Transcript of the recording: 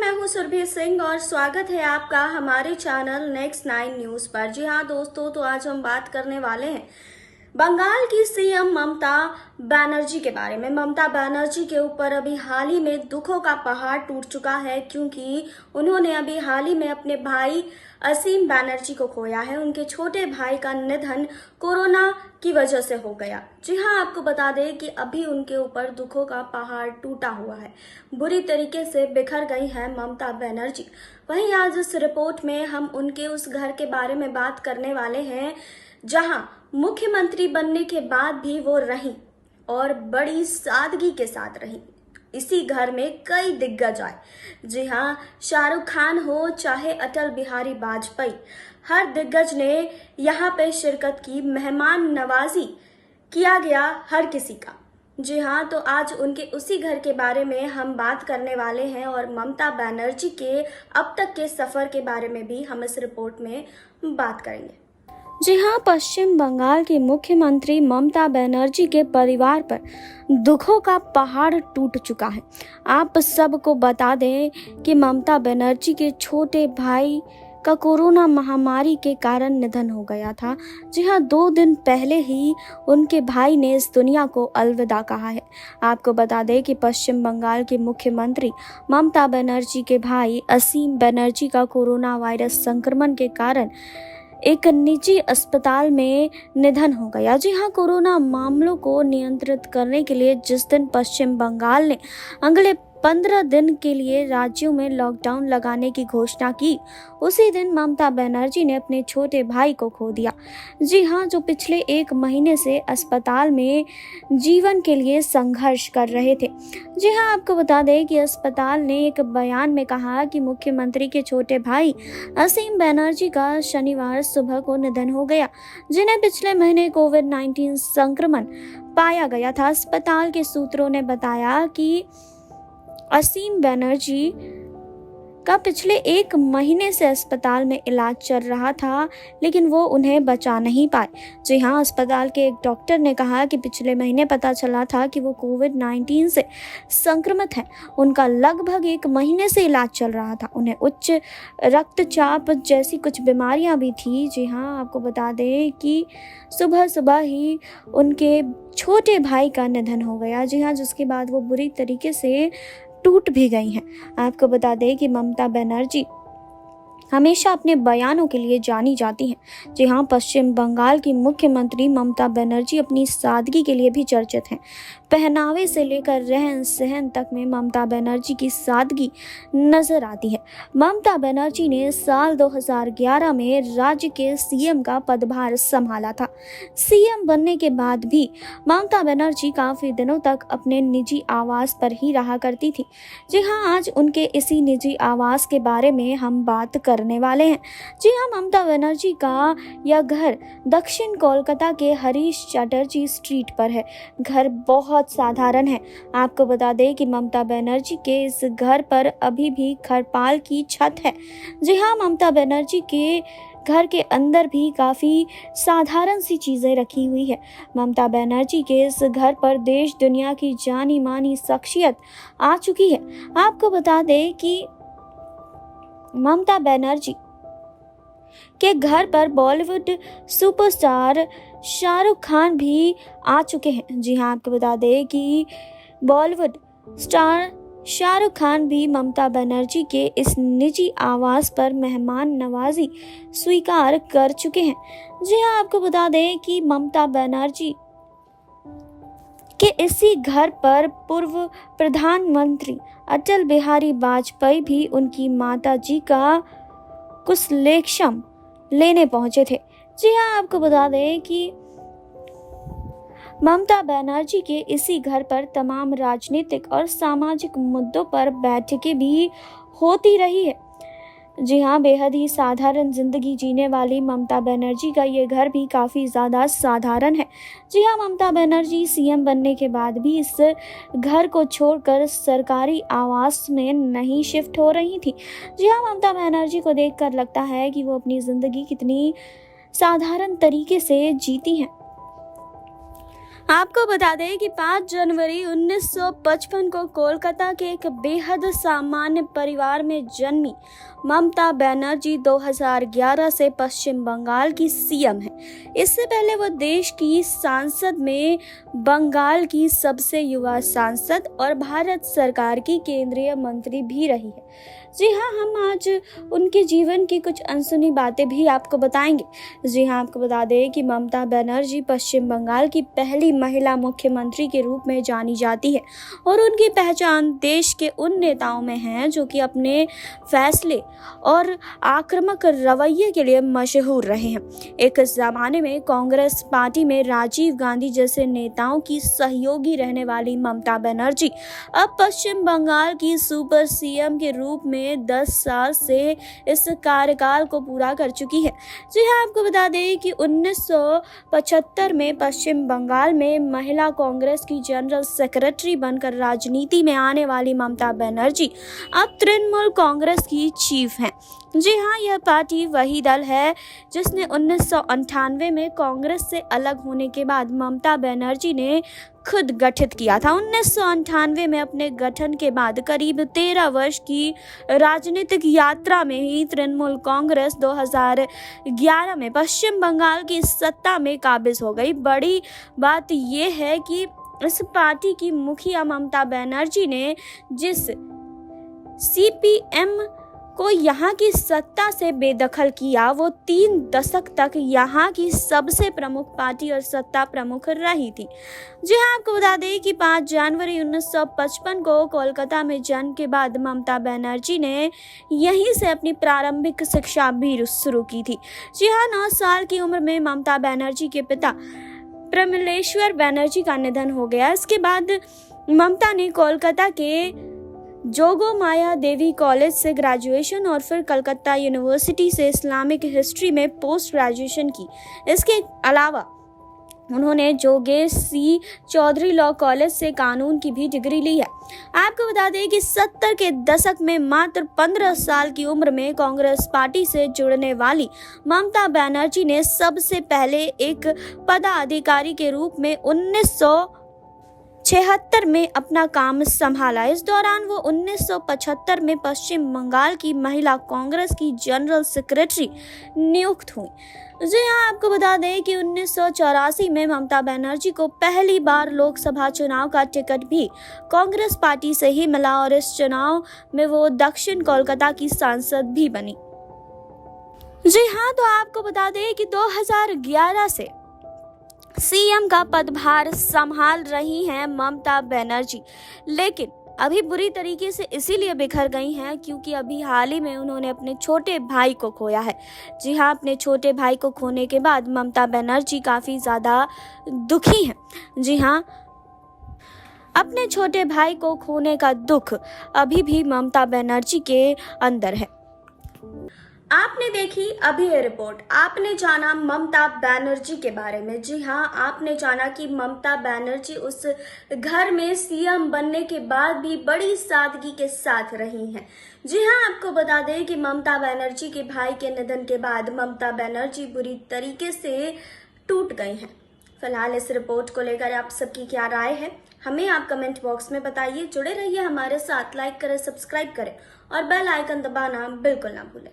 मैं हूं सुरभि सिंह और स्वागत है आपका हमारे चैनल नेक्स्ट 9 न्यूज पर। जी हां दोस्तों, तो आज हम बात करने वाले हैं बंगाल की सीएम ममता बनर्जी के बारे में। ममता बनर्जी के ऊपर अभी हाल ही में दुखों का पहाड़ टूट चुका है, क्योंकि उन्होंने अभी हाल ही में अपने भाई असीम बनर्जी को खोया है। उनके छोटे भाई का निधन कोरोना की वजह से हो गया। जी हां, आपको बता दें कि अभी उनके ऊपर दुखों का पहाड़ टूटा हुआ है। बुरी तरीके से बिखर गई है ममता बनर्जी। वहीं आज इस रिपोर्ट में हम उनके उस घर के बारे में बात करने वाले हैं जहां मुख्यमंत्री बनने के बाद भी वो रहीं और बड़ी सादगी के साथ रहीं। इसी घर में कई दिग्गज आए। जी हाँ, शाहरुख खान हो चाहे अटल बिहारी वाजपेयी, हर दिग्गज ने यहाँ पे शिरकत की। मेहमान नवाजी किया गया हर किसी का। जी हाँ, तो आज उनके उसी घर के बारे में हम बात करने वाले हैं और ममता बनर्जी के अब तक के सफर के बारे में भी हम इस रिपोर्ट में बात करेंगे। जी हाँ, पश्चिम बंगाल की मुख्यमंत्री ममता बनर्जी के परिवार पर दुखों का पहाड़ टूट चुका है। आप सबको बता दें कि ममता बनर्जी के छोटे भाई का कोरोना महामारी के कारण निधन हो गया था। जी हाँ, 2 दिन पहले ही उनके भाई ने इस दुनिया को अलविदा कहा है। आपको बता दें कि पश्चिम बंगाल के मुख्यमंत्री ममता बनर्जी के भाई असीम बनर्जी का कोरोना वायरस संक्रमण के कारण एक निजी अस्पताल में निधन हो गया। जी हाँ, कोरोना मामलों को नियंत्रित करने के लिए जिस दिन पश्चिम बंगाल ने अगले 15 दिन के लिए राज्यों में लॉकडाउन लगाने की घोषणा की, उसी दिन ममता बनर्जी ने अपने छोटे भाई को खो दिया। जी हाँ, जो पिछले 1 महीने से अस्पताल में जीवन के लिए संघर्ष कर रहे थे। जी हाँ, आपको बता दें कि अस्पताल ने एक बयान में कहा कि मुख्यमंत्री के छोटे भाई असीम बनर्जी का शनिवार सुबह को निधन हो गया, जिन्हें पिछले महीने कोविड-19 संक्रमण पाया गया था। अस्पताल के सूत्रों ने बताया कि असीम बनर्जी का पिछले 1 महीने से अस्पताल में इलाज चल रहा था, लेकिन वो उन्हें बचा नहीं पाए। जी हाँ, अस्पताल के एक डॉक्टर ने कहा कि पिछले महीने पता चला था कि वो कोविड-19 से संक्रमित हैं। उनका लगभग 1 महीने से इलाज चल रहा था। उन्हें उच्च रक्तचाप जैसी कुछ बीमारियां भी थी। जी हाँ, आपको बता दें कि सुबह सुबह ही उनके छोटे भाई का निधन हो गया। जी हाँ, जिसके बाद वो बुरी तरीके से टूट भी गई हैं। आपको बता दें कि ममता बनर्जी हमेशा अपने बयानों के लिए जानी जाती हैं। जी हाँ, पश्चिम बंगाल की मुख्यमंत्री ममता बनर्जी अपनी सादगी के लिए भी चर्चित हैं। पहनावे से लेकर रहन सहन तक में ममता बनर्जी की सादगी नजर आती है। ममता बनर्जी ने साल 2011 में राज्य के सीएम का पदभार संभाला था। सीएम बनने के बाद भी ममता बनर्जी काफी दिनों तक अपने निजी आवास पर ही रहा करती थी। जी हाँ, आज उनके इसी निजी आवास के बारे में हम बात करने वाले हैं। जी हाँ, ममता बनर्जी का यह घर दक्षिण कोलकाता के हरीश चटर्जी स्ट्रीट पर है। घर बहुत साधारण है। आपको बता दें कि ममता बनर्जी के इस घर पर अभी भी खरपाल की छत है। जी हाँ, ममता बनर्जी के घर के अंदर भी काफी साधारण सी चीजें रखी हुई है। ममता बनर्जी के इस घर पर देश दुनिया की जानी मानी शख्सियत आ चुकी है। आपको बता दें कि ममता बनर्जी के घर पर बॉलीवुड सुपरस्टार शाहरुख खान भी आ चुके हैं। जी हाँ, आपको बता दें कि बॉलीवुड स्टार शाहरुख खान भी ममता बनर्जी के इस निजी आवास पर मेहमान नवाजी स्वीकार कर चुके हैं। जी हाँ, आपको बता दें कि ममता बनर्जी के इसी घर पर पूर्व प्रधानमंत्री अटल बिहारी वाजपेयी भी उनकी माता जी का कुशलेक्षम लेने पहुंचे थे। जी हाँ, आपको बता दें कि ममता बनर्जी के इसी घर पर तमाम राजनीतिक और सामाजिक मुद्दों पर बैठकें भी होती रही है। जी हाँ, बेहद ही साधारण जिंदगी जीने वाली ममता बनर्जी का ये घर भी काफ़ी ज़्यादा साधारण है। जी हाँ, ममता बनर्जी सीएम बनने के बाद भी इस घर को छोड़कर सरकारी आवास में नहीं शिफ्ट हो रही थी। जी हाँ, ममता बनर्जी को देखकर लगता है कि वो अपनी ज़िंदगी कितनी साधारण तरीके से जीती हैं। आपको बता दें कि 5 जनवरी 1955 को कोलकाता के एक बेहद सामान्य परिवार में जन्मी ममता बनर्जी 2011 से पश्चिम बंगाल की सीएम है। इससे पहले वो देश की संसद में बंगाल की सबसे युवा सांसद और भारत सरकार की केंद्रीय मंत्री भी रही है। जी हाँ, हम आज उनके जीवन की कुछ अनसुनी बातें भी आपको बताएंगे। जी हाँ, आपको बता दें कि ममता बनर्जी पश्चिम बंगाल की पहली महिला मुख्यमंत्री के रूप में जानी जाती है और उनकी पहचान देश के उन नेताओं में है जो कि अपने फैसले और आक्रामक रवैये के लिए मशहूर रहे हैं। एक ज़माने में कांग्रेस पार्टी में राजीव गांधी जैसे नेताओं की सहयोगी रहने वाली ममता बनर्जी अब पश्चिम बंगाल की सुपर सीएम के रूप में 10 साल से इस कार्यकाल को पूरा कर चुकी है। जी हाँ, आपको बता दें कि 1975 में पश्चिम बंगाल में महिला कांग्रेस की जनरल सेक्रेटरी बनकर राजनीति में आने वाली ममता बनर्जी अब तृणमूल कांग्रेस की चीफ हैं। जी हाँ, यह पार्टी वही दल है जिसने 1998 में कांग्रेस से अलग होने के बाद ममता बनर्जी ने खुद गठित किया था। 1998 में अपने गठन के बाद करीब 13 वर्ष की राजनीतिक यात्रा में ही तृणमूल कांग्रेस 2011 में पश्चिम बंगाल की सत्ता में काबिज हो गई। बड़ी बात यह है कि इस पार्टी की मुखिया ममता बनर्जी ने जिस सीपीएम को यहाँ की सत्ता से बेदखल किया, वो 3 दशक तक यहाँ की सबसे प्रमुख पार्टी और सत्ता प्रमुख रही थी। जी हाँ, आपको बता दें कि 5 जनवरी 1955 को कोलकाता में जन्म के बाद ममता बनर्जी ने यहीं से अपनी प्रारंभिक शिक्षा भी शुरू की थी। जी हाँ, 9 साल की उम्र में ममता बनर्जी के पिता प्रमिलेश्वर बनर्जी का निधन हो गया। इसके बाद ममता ने कोलकाता के जोगो माया देवी कॉलेज से ग्रेजुएशन और फिर कलकत्ता यूनिवर्सिटी से इस्लामिक हिस्ट्री में पोस्ट ग्रेजुएशन की। इसके अलावा उन्होंने जोगेश सी चौधरी लॉ कॉलेज से कानून की भी डिग्री ली है। आपको बता दें कि 70 के दशक में मात्र 15 साल की उम्र में कांग्रेस पार्टी से जुड़ने वाली ममता बनर्जी ने सबसे पहले एक पदाधिकारी के रूप में 1976 में अपना काम संभाला। इस दौरान वो 1975 में पश्चिम बंगाल की महिला कांग्रेस की जनरल सेक्रेटरी नियुक्त हुई। जी हाँ, आपको बता दें कि 1984 में ममता बनर्जी को पहली बार लोकसभा चुनाव का टिकट भी कांग्रेस पार्टी से ही मिला और इस चुनाव में वो दक्षिण कोलकाता की सांसद भी बनी। जी हाँ, तो आपको बता दें कि 2011 से सीएम का पदभार संभाल रही हैं ममता बनर्जी, लेकिन अभी बुरी तरीके से इसीलिए बिखर गई हैं क्योंकि अभी हाल ही में उन्होंने अपने छोटे भाई को खोया है। जी हाँ, अपने छोटे भाई को खोने के बाद ममता बनर्जी काफ़ी ज़्यादा दुखी हैं। जी हाँ, अपने छोटे भाई को खोने का दुख अभी भी ममता बनर्जी के अंदर है। आपने देखी अभी ये रिपोर्ट, आपने जाना ममता बनर्जी के बारे में। जी हाँ, आपने जाना कि ममता बनर्जी उस घर में सीएम बनने के बाद भी बड़ी सादगी के साथ रही हैं। जी हाँ, आपको बता दें कि ममता बनर्जी के भाई के निधन के बाद ममता बनर्जी बुरी तरीके से टूट गई हैं। फिलहाल इस रिपोर्ट को लेकर आप सबकी क्या राय है, हमें आप कमेंट बॉक्स में बताइए। जुड़े रहिए हमारे साथ, लाइक करें, सब्सक्राइब करें और बेल आइकन दबाना बिल्कुल ना भूलें।